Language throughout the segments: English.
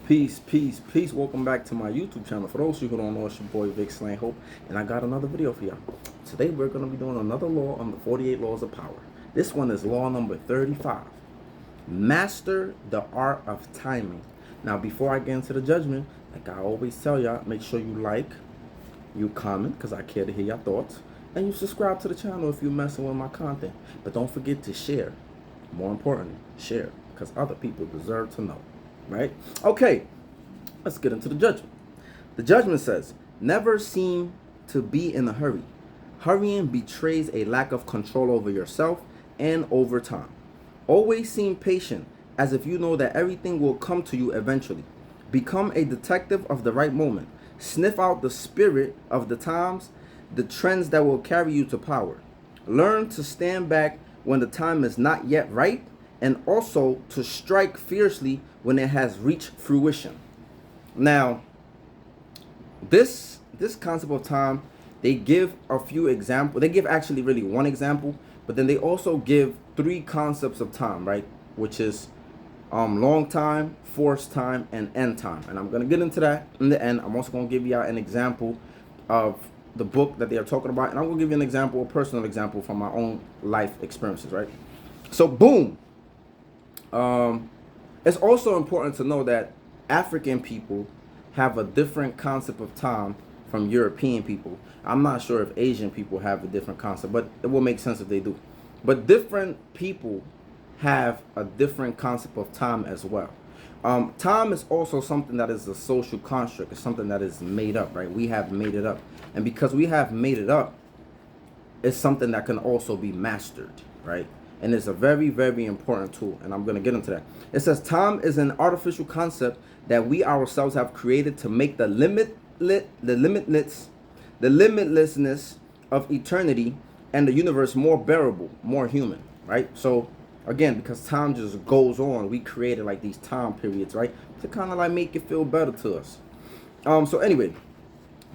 Peace, peace, peace. Welcome back to my YouTube channel. For those of you who don't know, it's your boy Vic Slang Hope, and I got another video for y'all. Today we're going to be doing another law on the 48 laws of power. This one is law number 35. Master the art of timing. Now, before I get into the judgment, like I always tell y'all, make sure you like, you comment, because I care to hear your thoughts, and you subscribe to the channel if you're messing with my content. But don't forget to share. More importantly, share, because other people deserve to know. Right? Okay, let's get into the judgment. The judgment says, never seem to be in a hurry. Hurrying betrays a lack of control over yourself and over time. Always seem patient, as if you know that everything will come to you eventually. Become a detective of the right moment. Sniff out the spirit of the times, the trends that will carry you to power. Learn to stand back when the time is not yet right, and also to strike fiercely when it has reached fruition. Now, this concept of time, they give a few examples. They give actually really one example, but then they also give three concepts of time, right? Which is long time, forced time, and end time. And I'm gonna get into that in the end. I'm also gonna give you an example of the book that they are talking about, and I'm gonna give you an example, a personal example from my own life experiences, right? So boom. It's also important to know that African people have a different concept of time from European people. I'm not sure if Asian people have a different concept, but it will make sense if they do. But different people have a different concept of time as well. Time is also something that is a social construct. It's something that is made up, right? We have made it up. And because we have made it up, it's something that can also be mastered, right? And it's a very, very important tool, and I'm going to get into that. It says time is an artificial concept that we ourselves have created to make the limitlessness of eternity and the universe more bearable, more human, right? So again, because time just goes on, we created like these time periods, right, to kind of like make it feel better to us. So anyway,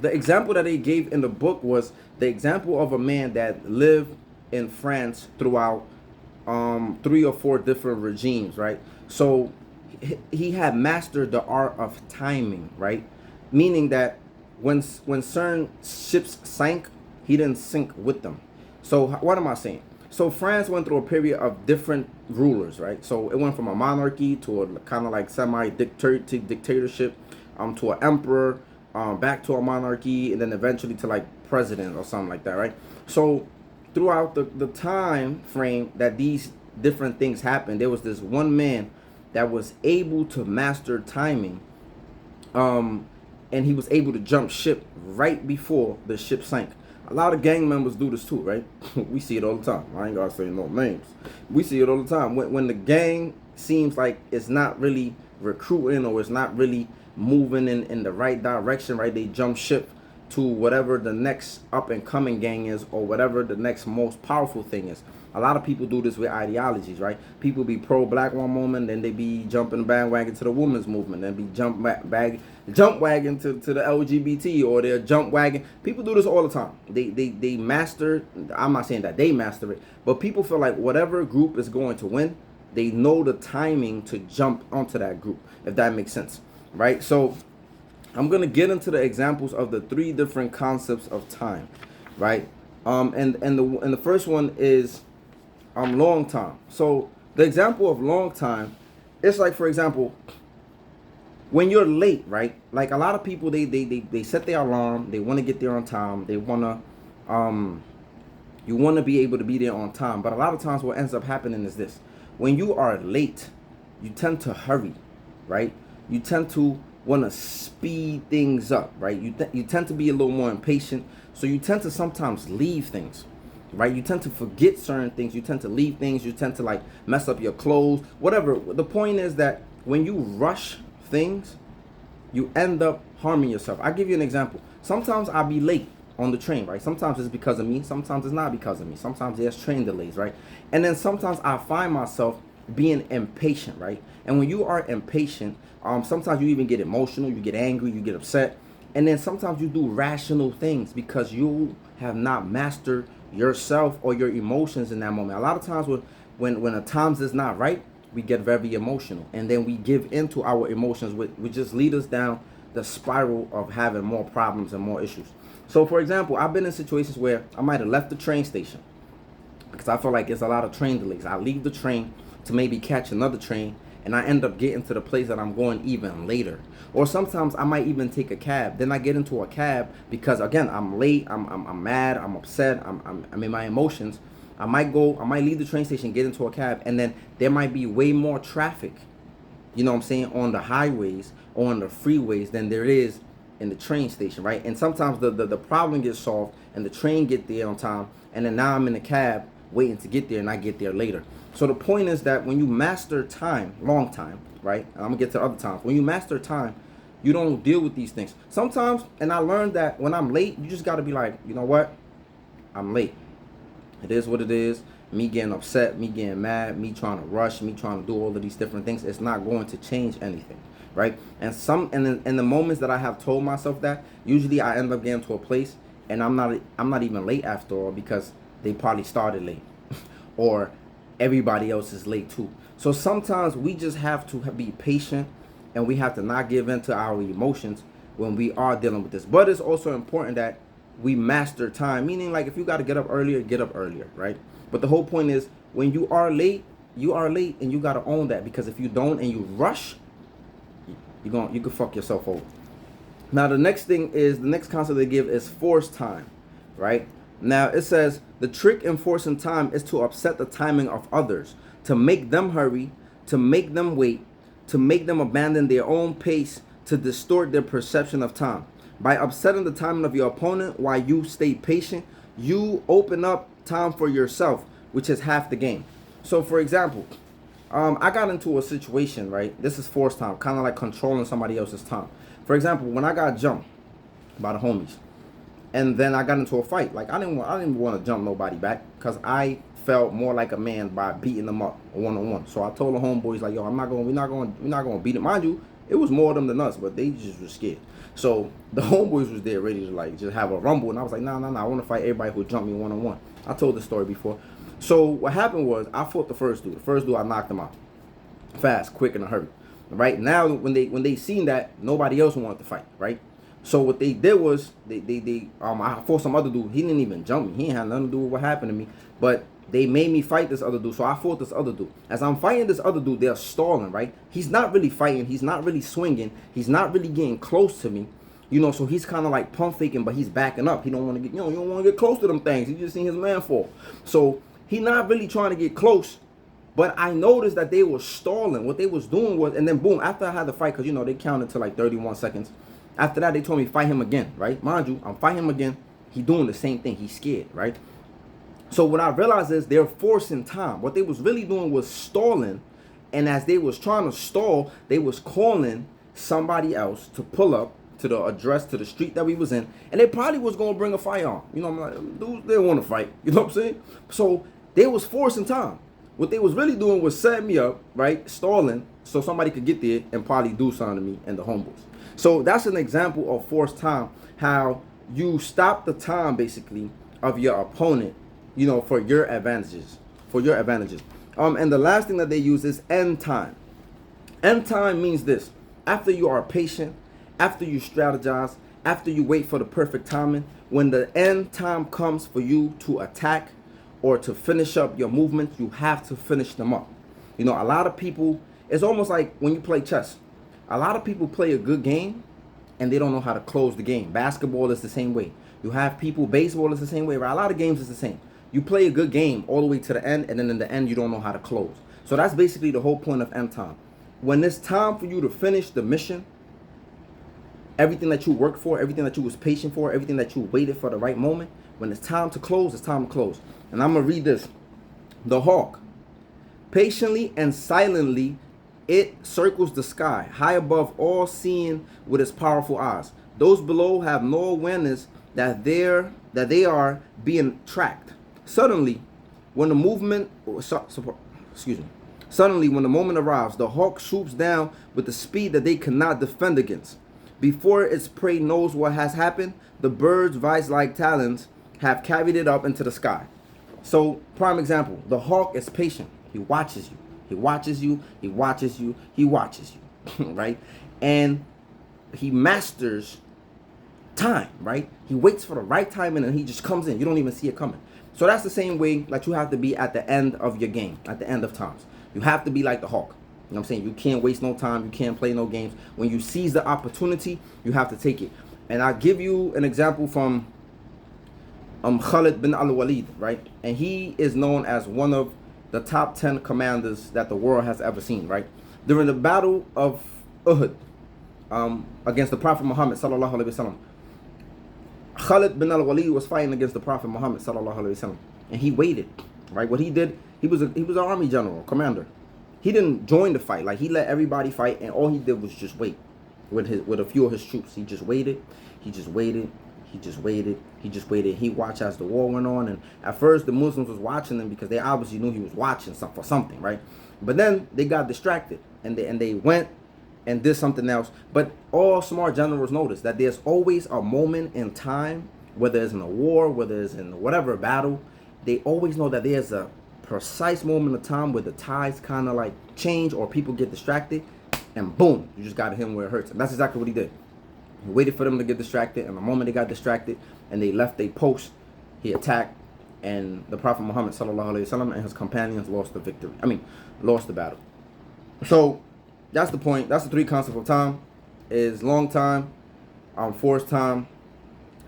the example that they gave in the book was the example of a man that lived in France throughout 3 or 4 different regimes, right? So he had mastered the art of timing, right? Meaning that when certain ships sank, he didn't sink with them. So what am I saying? So France went through a period of different rulers, right? So it went from a monarchy to a kind of like semi-dictatorship, to an emperor, back to a monarchy, and then eventually to like president or something like that, right? So throughout the time frame that these different things happened, there was this one man that was able to master timing, and he was able to jump ship right before the ship sank. A lot of gang members do this too, right? We see it all the time. I ain't gotta say no names. We see it all the time. When the gang seems like it's not really recruiting, or it's not really moving in the right direction, right? They jump ship to whatever the next up and coming gang is, or whatever the next most powerful thing is. A lot of people do this with ideologies, right? People be pro black one moment, then they be jumping bandwagon to the women's movement, then be jump wagon to the LGBT, or they're jump wagon. People do this all the time. They master. I'm not saying that they master it, but people feel like whatever group is going to win, they know the timing to jump onto that group, if that makes sense, right? So I'm gonna get into the examples of the 3 different concepts of time, right? And the first one is long time. So the example of long time, it's like, for example, when you're late, right? Like a lot of people, they set their alarm, they want to get there on time, they wanna you want to be able to be there on time. But a lot of times what ends up happening is this: when you are late, you tend to hurry, right? You tend to want to speed things up, right? You tend to be a little more impatient, so you tend to sometimes leave things, right? You tend to forget certain things, you tend to leave things, you tend to like mess up your clothes, whatever. The point is that when you rush things, you end up harming yourself. I'll give you an example. Sometimes I'll be late on the train, right? Sometimes it's because of me, sometimes it's not because of me, sometimes there's train delays, right? And then sometimes I find myself being impatient, right? And when you are impatient, sometimes you even get emotional, you get angry, you get upset, and then sometimes you do rational things because you have not mastered yourself or your emotions in that moment. A lot of times when a times is not right, we get very emotional, and then we give into our emotions, which just lead us down the spiral of having more problems and more issues. So for example, I've been in situations where I might have left the train station because I feel like there's a lot of train delays. I leave the train to maybe catch another train, and I end up getting to the place that I'm going even later. Or sometimes I might even take a cab. Then I get into a cab because again I'm late. I'm mad. I'm upset. I'm in my emotions. I might leave the train station, get into a cab, and then there might be way more traffic, you know what I'm saying, on the highways or on the freeways than there is in the train station, right? And sometimes the problem gets solved and the train get there on time, and then now I'm in the cab waiting to get there and I get there later. So the point is that when you master time, long time, right? And I'm gonna get to other times. When you master time, you don't deal with these things. Sometimes, and I learned that when I'm late, you just gotta be like, you know what? I'm late. It is what it is. Me getting upset, me getting mad, me trying to rush, me trying to do all of these different things, it's not going to change anything, right? And in the moments that I have told myself that, usually I end up getting to a place and I'm not even late after all, because they probably started late or everybody else is late too. So sometimes we just have to be patient, and we have to not give in to our emotions when we are dealing with this. But it's also important that we master time, meaning like if you got to get up earlier, right? But the whole point is, when you are late, and you got to own that, because if you don't and you rush, you can fuck yourself over. Now the next concept they give is forced time, right? Now it says the trick in forcing time is to upset the timing of others, to make them hurry, to make them wait, to make them abandon their own pace, to distort their perception of time. By upsetting the timing of your opponent while you stay patient, you open up time for yourself, which is half the game. So for example, I got into a situation, right? This is forced time, kind of like controlling somebody else's time. For example, when I got jumped by the homies, and then I got into a fight, like I didn't want to jump nobody back, because I felt more like a man by beating them up one-on-one. So I told the homeboys, like, yo, we're not gonna beat it. Mind you, it was more of them than us, but they just were scared. So the homeboys was there ready to like just have a rumble, and I was like, nah, I want to fight everybody who jumped me one-on-one. I told this story before. So what happened was, I fought the first dude. The first dude, I knocked him out fast, quick, in a hurry. Right now, when they seen that nobody else wanted to fight, right? So what they did was I fought some other dude. He didn't even jump me. He didn't have nothing to do with what happened to me. But they made me fight this other dude. So I fought this other dude. As I'm fighting this other dude, they're stalling, right? He's not really fighting. He's not really swinging. He's not really getting close to me. You know, so he's kind of like pump faking, but he's backing up. He don't want to get, you don't want to get close to them things. He just seen his man fall. So he not really trying to get close. But I noticed that they were stalling. What they was doing was, and then boom, after I had the fight, because, they counted to like 31 seconds. After that, they told me fight him again, right? Mind you, I'm fighting him again. He doing the same thing. He's scared, right? So what I realized is they're forcing time. What they was really doing was stalling. And as they was trying to stall, they was calling somebody else to pull up to the address, to the street that we was in. And they probably was going to bring a firearm. I'm like, dudes, they want to fight. You know what I'm saying? So they was forcing time. What they was really doing was setting me up, right? Stalling, so somebody could get there and probably do something to me and the homeboys. So that's an example of forced time, how you stop the time basically of your opponent, for your advantages. And the last thing that they use is end time. End time means this: after you are patient, after you strategize, after you wait for the perfect timing, when the end time comes for you to attack or to finish up your movements, you have to finish them up. A lot of people, it's almost like when you play chess. A lot of people play a good game and they don't know how to close the game. Basketball is the same way. You have people, baseball is the same way, right? A lot of games is the same. You play a good game all the way to the end, and then in the end, you don't know how to close. So that's basically the whole point of end time. When it's time for you to finish the mission, everything that you worked for, everything that you was patient for, everything that you waited for the right moment, when it's time to close, it's time to close. And I'm going to read this. The hawk, patiently and silently, it circles the sky, high above all, seeing with its powerful eyes. Those below have no awareness that they are being tracked. Suddenly, when the moment arrives, the hawk swoops down with the speed that they cannot defend against. Before its prey knows what has happened, the bird's vice-like talons have carried it up into the sky. So, prime example, the hawk is patient. He watches you. He watches you, he watches you, he watches you, right? And he masters time, right? He waits for the right time and then he just comes in. You don't even see it coming. So that's the same way that you have to be at the end of your game, at the end of times. You have to be like the hawk. You know what I'm saying? You can't waste no time. You can't play no games. When you seize the opportunity, you have to take it. And I'll give you an example from Khalid bin al-Walid, right? And he is known as one of the top 10 commanders that the world has ever seen, right? During the battle of Uhud, against the Prophet Muhammad sallallahu alaihi wasallam, Khalid bin al-Walid was fighting against the Prophet Muhammad sallallahu alaihi wasallam, and he waited, right? What he did, he was an army general, commander. He didn't join the fight, like he let everybody fight, and all he did was just wait with a few of his troops. He just waited, he just waited, he just waited, he just waited. He watched as the war went on, and at first the Muslims was watching him because they obviously knew he was watching for something, right? But then they got distracted, and they went and did something else. But all smart generals notice that there's always a moment in time, whether it's in a war, whether it's in whatever battle, they always know that there's a precise moment of time where the tides kind of like change or people get distracted, and boom, you just got to hit him where it hurts. And that's exactly what he did. He waited for them to get distracted, and the moment they got distracted and they left their post, he attacked, and the Prophet Muhammad sallallahu alaihi wasallam and his companions lost the victory. Lost the battle. So that's the point. That's the three concepts of time: is long time, forced time,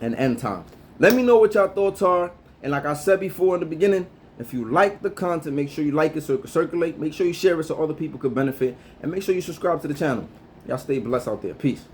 and end time. Let me know what y'all thoughts are. And like I said before in the beginning, if you like the content, make sure you like it so it can circulate. Make sure you share it so other people could benefit, and make sure you subscribe to the channel. Y'all stay blessed out there. Peace.